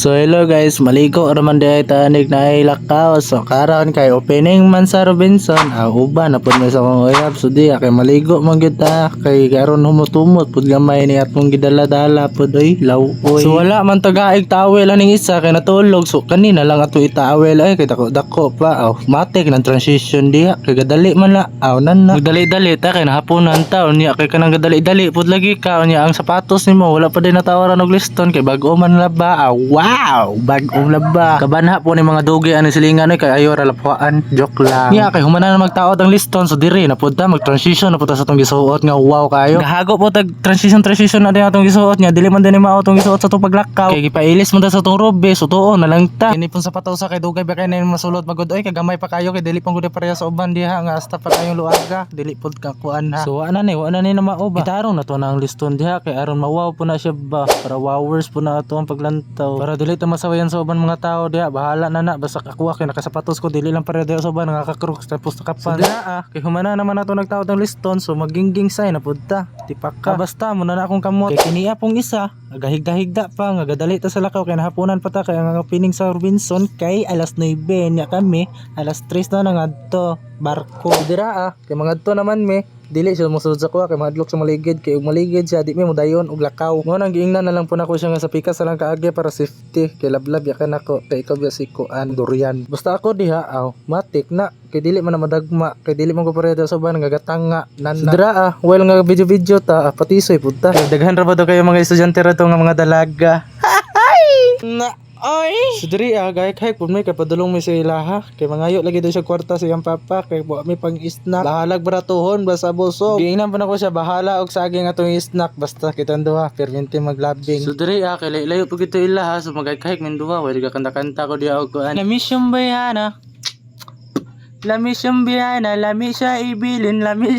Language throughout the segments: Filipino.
So hello guys, maligo raman di tanig na ilakaw. So karon kay opening man sa Robinson. Uban na pud may sa kong uyab. So di kay maligo man gyud ta kay karon humutumot pud gamay ni atong gidala-dala pud oy lawoy. So wala man tagaig tawel aning isa kay natulog. So kanina lang ato itawel ay kay dako pa. Matik ng transition diha kay gadali man la. Nan na. Dali-dali ta kay nahaponan ta unya kay kanang gadali-dali pud lagi ka unya ang sapatos nimo wala pa din natawaran og liston kay bag-o man laba. Wow, bag-ong laba. Kabanha po ni mga dugi ani silingan kay ayo ra lapwaan. Joke lang. Nya kay humana na magtaod ang liston so diri na pud ta mag-transition na pud ta sa atong gisuot nga wow kayo. Gahago po tag transition na din atong gisuot nya dili man din mao atong gisuot sa atong paglakaw. Kay gipailis man ta sa atong robe so tuo na lang ta. Kini pun sapatos sa kay dugay ba kay na masulod magud oy kay gamay pa kayo kay dili pang gud pareha sa uban diha nga hasta pa kayong luaga. Dili pud ka kuan ha. So ana ni na mao ba. Gitarong na to na ang liston diha kay aron mawaw po na siya ba para wowers po na ato ang paglantaw. Para dili ta masawayan sa uban mga tao diha bahala na basta kakuha kay nakasapatos ko dili lang para diha sa uban nakaka-crooks tapos nakapan. So diha kay humana naman ato nagtaod ang liston so magingging sign na pud ta. Tipak ka. Basta mo na akong kamot kay kiniya pong isa agahigda-higda pa nga gadali ta sa lakaw kay nahapunan pa ta kay ang opening sa Robinson kay alas 9 nya kami alas 3 na ngadto barko. Dira kay mangadto naman me dili siya musud sa kuha kay mahadlok sa maligid kay ug maligid siya di mi mo dayon og lakaw mo nang giingnan na lang po nako siya nga sa pikas sa lang kaagi para safety kay lablab ya kanako kay ikaw ya si kuan durian basta ako diha matik na kay dili man na madagma kay dili man ko pareha sa uban nga gatanga nana. Dira while nga video ta patisoy pud ta daghan ra ba daw kayo mga estudyante ra to nga mga dalaga na ay so diri gay kay pud may kapadulong mi sa ilaha kay mangayo lagi daw siya kwarta sa iyang papa kay buwa mi pang snack lahalag baratuhon basta busog giingnan pa nako siya bahala og saging atong snack basta kitang duha permente maglabing. So diri kay layo pud gito ilaha so magay min duha way kanta ko diha og kuan na mission bayana lami siyang biyana, lami siya ibilin, lami.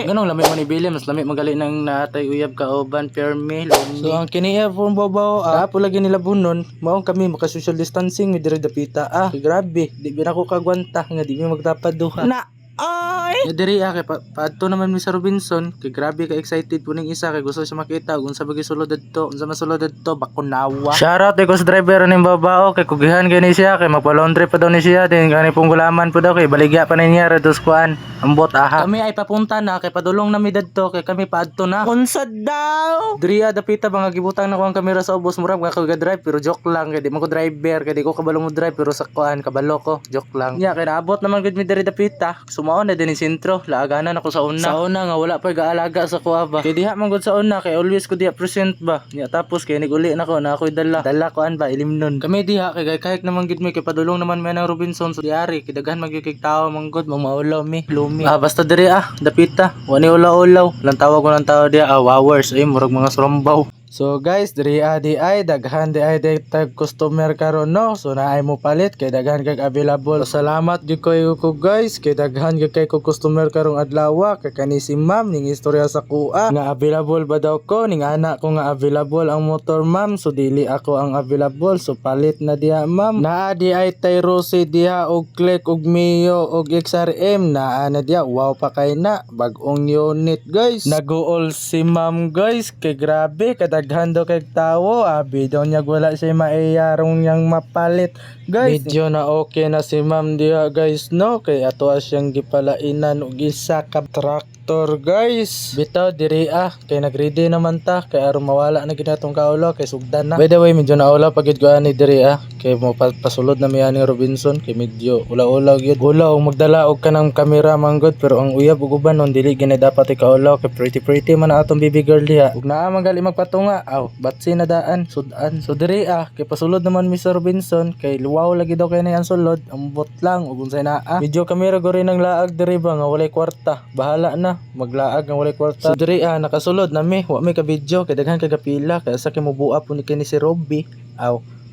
Ganong lami mo ni Bilin, mas lami magali ng natay uyab kaoban, permi, lumi. So ang kiniya pong babaw, apo lagi nila bunon, maong kami maka-social distancing, may dire dapita. Grabe, di ba ako kagwanta, nga di mo magtapad duha. Na! Ay! Diri kay paadto naman mi sa Robinson kay grabe ka excited po ning isa kay gusto siya makita ug unsa bagi sulod adto unsa man sulod adto bakunawa. Shoutout kay kus driver ning babao kay kugihan gani siya kay magpa-laundry pa daw ni siya din kani pong gulaman po daw kay baligya pa niya redos kuan ambot kami ay papunta na kay padulong na mi dadto kay kami paadto na unsa daw diri dapita mga gibutang na ko ang kamera sa ubos murag nga drive pero joke lang kay di man ko driver kay di ko kabalo mo drive pero sa kuan kabalo ko joke lang nya kay naabot naman gud mi diri dapita sumaon na din sentro laaganan ako sa una nga wala pa gaalaga sa kuha ba kay diha man gud sa una kay always ko diha present ba nya tapos kay niguli na ko na ako'y dala kuan ba ilimnon kami diha kay kahit naman gid mi kay padulong naman may nang Robinson so diari kay daghan magyukig tao man gud maulaw mi lumi basta diri dapita wani ulaw lang tawag ko ng tao diha wowers ay murag mga surumbaw. So guys, diri di ay daghan di ay tag customer karon no. So naay mo palit kay daghan kag available. So, salamat gyud kayo ko guys kay daghan gyud kay ko customer karong adlaw kay kani si ma'am ning istorya sa kuha nga available ba daw ko ning anak ko nga available ang motor ma'am. So dili ako ang available so palit na diha ma'am. Naa di ay tay Rose diha og click og Mio og XRM naa na diha wow pa kay na bag-ong unit guys. Nag-all si ma'am guys kay grabe kada daghan daw kay tawo abi daw niya wala siya maiyarong niyang mapalit guys. Medyo na okay na si ma'am diha guys no kay ato siyang gipalainan og isa ka tractor guys. Bitaw diri kay nagready naman ta kay aron mawala na gid atong kaulo kay sugdan na. By the way medyo naula pagid ko ani diri kay mo pasulod na mi ani Robinson kay medyo ula-ula gyud ulaw magdala og kanang kamera man gud pero ang uyab ug uban non dili gina dapat ikaulaw kay pretty man atong baby girl diha ug naa man gali magpatunga batsi na daan sudan so diri kay pasulod naman mi sa Robinson kay luwaw lagi daw kay na ang sulod ambot lang ug unsay naa video kamera go rin ang laag diri ba nga walay kwarta bahala na maglaag nga walay kwarta so diri nakasulod na mi wa may ka video kay daghan kay gapila kay sa kay mobuha po ni kini si Robby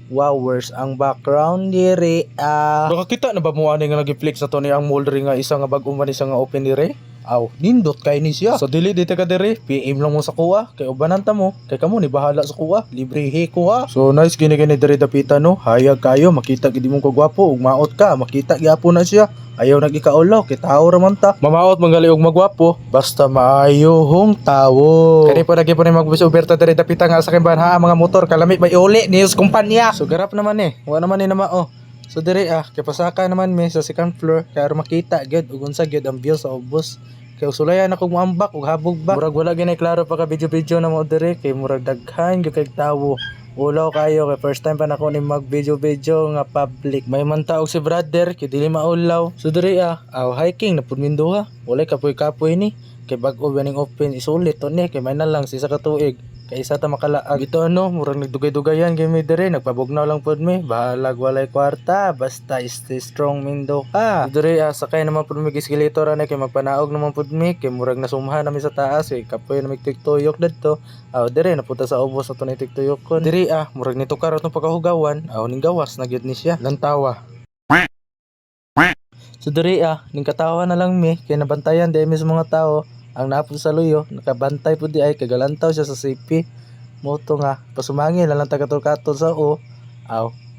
wowers ang background diri nakakita na ba mo ani nga nagi-flex na to ni ang molder nga isa nga bag-o man isa nga open diri Aw, nindot kay ni siya. Sa dili di ka diri, PM lang mo sa kuha. Kay ubananta mo, kay kamo ni bahala sa kuha. Libre ko ha. So nice gini diri dapita no. Hayag kayo, makita gid mo kagwapo ug maot ka, makita gyapon na siya. Ayaw nagikaulaw, kay tao raman ta. Mamaot manggali og magwapo, basta maayo hong tawo. Kani po lagi po ni magbus oberta diri dapita nga sa kimbahan ha mga motor kalami may uli ni sa kumpanya. So garap naman wa naman ni namao. So diri kay pasaka naman mi sa second floor kay aron makita gyud ug unsa gyud ang view sa ubos. Kay usulayan ako moambak ug habog ba. Murag wala ginay klaro pa ka video na mo diri kay murag daghan gyud kay tawo. Ulaw kayo kay first time pa nako ni mag video nga public. May man taog si brother kay dili maulaw. So diri hiking na pud minduha. Walay kapoy-kapoy ni kay bag-o ganing open isulit to ni kay may na lang sa isa ka tuig. Kay isa ta makalaag. Ito murag nagdugay-dugayan kay mi diri nagpabugnaw lang pud mi. Bahalag walay kwarta basta stay strong mindo ka. Diri sakay naman pud mi escalator ana kay magpanaog naman pud mi kay murag nasumhan nami sa taas kay kapoy na mi tiktuyok dadto. Diri napunta sa ubos ato ni tiktuyok kon. Diri murag nitukar atong pagkahugawan. Ning gawas na gyud ni siya. Lantawa. So diri ning katawa na lang mi kay nabantayan di mi sa mga tao. Ang napod sa luyo, nakabantay po di ay kagalantaw siya sa CP. Moto nga, pasumangin lang tagatol-katol sa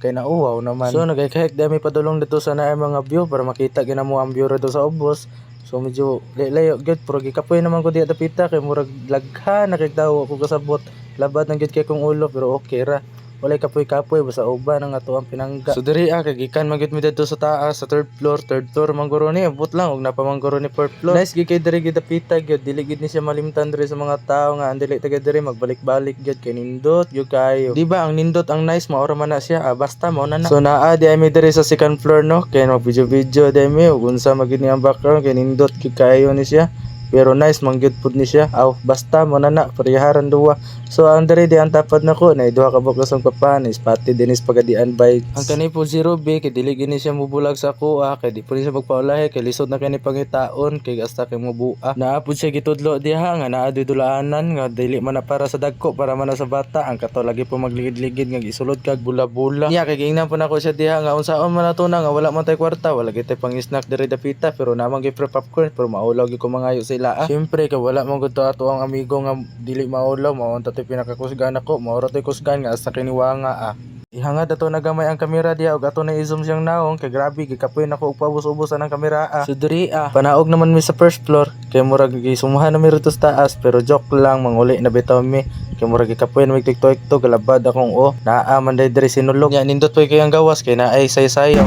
kay nauwaw naman. So nagay-kahik di may padulong dito sa naay mga view para makita ginamo ang view dito sa ubos. So medyo layo gyud pero gikapoy naman ko di dapita kay murag laghan na kay daw ako kasabot. Labad nang gyud kay kong ulo pero okay ra. Walay kapoy-kapoy basta uban ang ato ang pinangga. So diri kay gikan magyud mi dito sa taas sa third floor mangguro ni abot lang og napamangguro ni fourth floor. Nice gid kay diri gid dapita gyud dili gid ni siya malimtan diri sa mga tao nga andili taga diri magbalik-balik gyud kay nindot gyud kayo. Di ba ang nindot ang nice maora man na siya basta mao na na. So naa di ay mi diri sa second floor no kay mag video di ay mi ug unsa magid ni ang background kay nindot gyud kayo ni siya. Pero nice mangyud pud ni siya. Basta mo na pariharan duwa. So ang diri di ang tapad nako na duha ka bukas ang papan spotted dinis pagadian bike. Ang kani po 0B kay dili gini siya mubulag sa kuha kay di pud siya magpaulahi kay lisod na kani pangitaon kay gasta kay mubua. Naa pud siya gitudlo diha nga naa dulaanan nga dili man na para sa dagko para man na sa bata. Ang kato lagi po magligid-ligid nga gisulod kag bula-bula. Niya kay gingnan po nako siya diha nga unsaon man nato na nga wala man tay kwarta, wala gid tay pang snack diri dapita pero namang gi popcorn pero maulaw gi ko mangayo sila. Siyempre kay wala man gud ato ang amigo nga dili maulaw mao ta tay pinakakusgan ako mao ra tay kusgan nga sa kiniwanga Ihangad ato na gamay ang kamera diha ug ato na i-zoom siyang naong kay grabe gikapoy nako og paubos-ubosan ang kamera So diri panaog naman mi sa first floor kay murag gisumuhan na mi rito sa taas pero joke lang manguli na bitaw mi kay murag gikapoy na mi tiktok galabad akong naa man diri sinulog nya nindot poy kay ang gawas kay naay say-sayaw.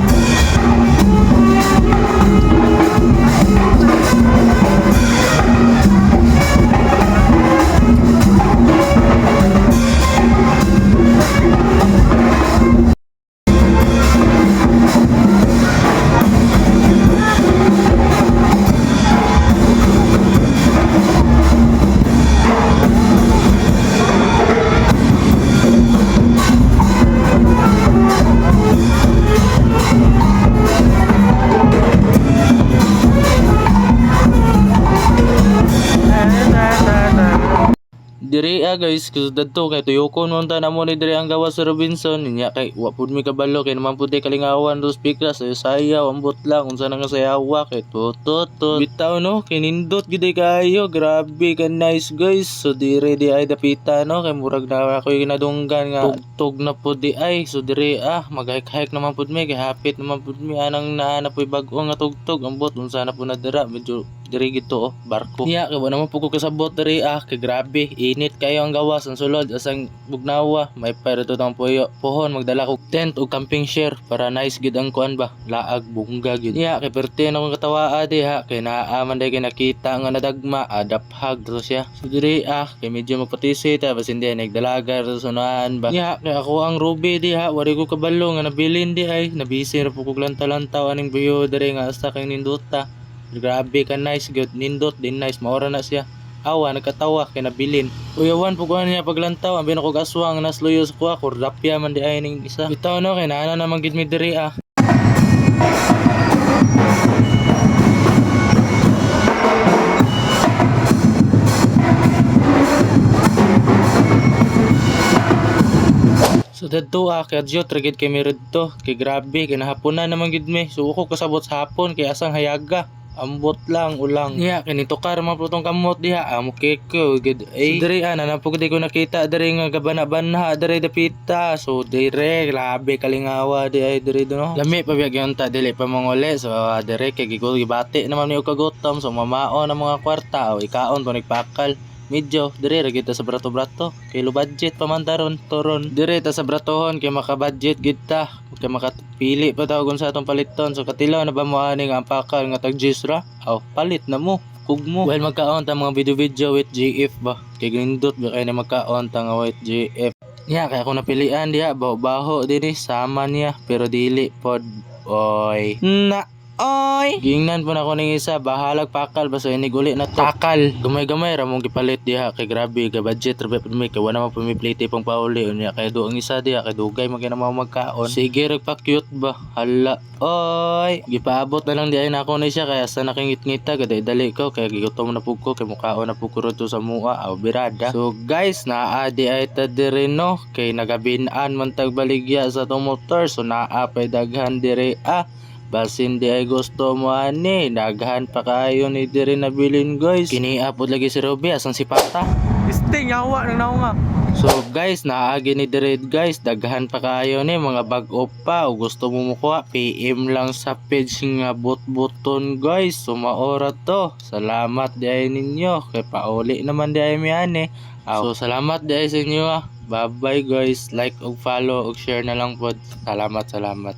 Diri guys, kusudad to kay tuyokon mo ta namo ni diri ang gawas sa Robinson niya kay wa pud mi kabalo kay naman pud kalingawan dos speaker sayaw ambot lang unsa nang sayawa kay tutot bitaw no kay nindot gid kayo grabe ka nice guys. So diri di ay dapita no kay murag na ako ginadunggan nga tugtog na pud di ay. So diri mag-hike naman pud mi kay hapit naman pud mi anang naana poy bag-o nga tugtog ambot unsa na pud na dira medyo diri gito barko niya kay wala man pud ko kasabot diri kay grabe init kayo ang gawas ang sulod asang bugnawa may pero to tang pohon magdala ko tent ug camping chair para nice gid ang kuan ba laag bungga gid niya kay perte na akong katawaa diha kay naaman day kay nakita nga nadagma daphag to siya. So diri kay medyo mapatisi ta basin di nagdalaga sa sunahan ba niya kay ako ang Ruby diha wari ko kabalo nga nabilin di ay nabisi ra pud ko lantaw aning buyo diri nga asa kay nindota. Grabe ka nice good nindot din nice maora na siya nagkatawa kay nabilin uyawan pug niya paglantaw ang binakog aswang nasluyo sa kuha kurdapya man di ay ning isa bitaw no kay naana na magid mi diri So dadto kay adyo traged kay mi redto kay grabe kay nahaponan naman gid mi so uko kasabot sa hapon kay asang hayaga Ambot lang ulang. Niya kinito karma po tong kamot diha. Amo kiko gid. So diri ana na pug di ko nakita diri nga gabana-banha diri dapita. So dire grabe kalingawa di ay diri do no. Lami pa biag yung ta dili pa mongole. So dire kay gibati naman ni og kagutom. So mamaon ang mga kwarta o ikaon pa nagpakal. Medyo dire ra kita sa brato-brato kay low budget pa man taron turon dire ta sa bratohon kay maka-budget gid ta kay makapili pa taw sa atong paliton. So katilaw na ba mo ani nga ang pakal nga tag Gisra aw palit na mo kugmo while magkaon ta mga video with GF ba kay gindot ba kay na magkaon ta nga with GF niya kay ako napilian diha baho-baho dinhi sama niya pero dili pod oy na oy gingnan po na ko ning isa bahalag pakal basta inig uli na takal gamay-gamay ra mong gipalit diha kay grabe ga budget ra pud mi kay wala man pumiplite pang pauli unya kay do ang isa diha kay dugay man kay na mao magkaon sige ra pa cute ba hala oy gipaabot na lang di ay nako ni siya kay asa nakingit-ngita gaday dali ko kay gigutom na pug ko kay mukhaon na pug ko to sa mua aw birada. So guys naa di ay ta diri no kay nagabin-an man tag baligya sa tong motor so naa pay daghan diri basin di ay gusto mo ani daghan pa kayo ni diri nabilin guys kiniapod lagi si Ruby asang si Pata sting yawa nang naunga. So guys naagi ni diri guys daghan pa kayo ni mga bag-o pa o gusto mo mukuha PM lang sa page nga bot-boton guys. So maora to salamat di ay ninyo kay pauli naman di ay mi ani. So salamat di ay sa inyo bye bye guys like og follow og share na lang pod salamat.